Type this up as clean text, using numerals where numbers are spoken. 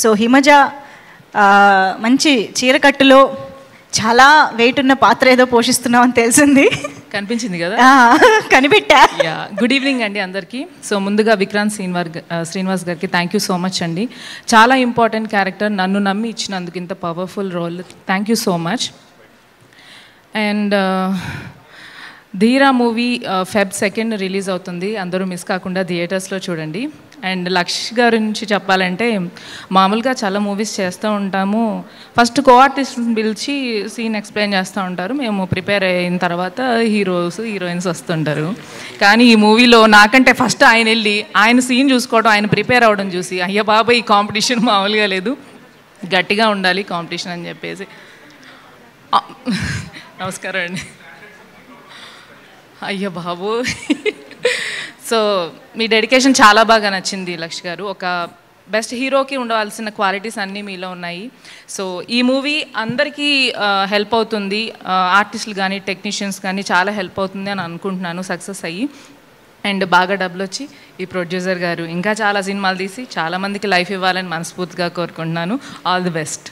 So Himaja మంచి చీరకట్టులో చాలా wait ఉన్న పాత్ర ఏదో పోషిస్తున్నామని తెలిసింది. కనిపించింది కదా, కనిపెట్టా. గుడ్ ఈవినింగ్ అండి అందరికీ. సో ముందుగా విక్రాంత్ శ్రీనివాస్ గారికి థ్యాంక్ యూ సో మచ్ అండి. చాలా ఇంపార్టెంట్ క్యారెక్టర్, నన్ను నమ్మి ఇచ్చినందుకు, ఇంత powerful role, thank you so much. And Dheera movie Feb 2 release అవుతుంది, అందరూ మిస్ కాకుండా థియేటర్స్లో చూడండి. అండ్ లక్ష్ గారి నుంచి చెప్పాలంటే, మామూలుగా చాలా మూవీస్ చేస్తూ ఉంటాము, ఫస్ట్ కో ఆర్టిస్ట్ని పిలిచి సీన్ ఎక్స్ప్లెయిన్ చేస్తూ ఉంటారు, మేము ప్రిపేర్ అయిన తర్వాత హీరోస్ హీరోయిన్స్ వస్తుంటారు. కానీ ఈ మూవీలో నాకంటే ఫస్ట్ ఆయన వెళ్ళి ఆయన సీన్ చూసుకోవడం, ఆయన ప్రిపేర్ అవ్వడం చూసి, అయ్య బాబా ఈ కాంపిటీషన్ మామూలుగా లేదు, గట్టిగా ఉండాలి కాంపిటీషన్ అని చెప్పేసి. నమస్కారం అండి. అయ్యో బాబు, సో మీ డెడికేషన్ చాలా బాగా నచ్చింది లక్ష్ గారు. ఒక బెస్ట్ హీరోకి ఉండవలసిన క్వాలిటీస్ అన్నీ మీలో ఉన్నాయి. సో ఈ మూవీ అందరికీ హెల్ప్ అవుతుంది, ఆర్టిస్టులు కానీ టెక్నీషియన్స్ కానీ చాలా హెల్ప్ అవుతుంది అని అనుకుంటున్నాను సక్సెస్ అయ్యి. అండ్ బాగా డబ్బులు వచ్చి ఈ ప్రొడ్యూసర్ గారు ఇంకా చాలా సినిమాలు తీసి చాలామందికి లైఫ్ ఇవ్వాలని మనస్ఫూర్తిగా కోరుకుంటున్నాను. All the best.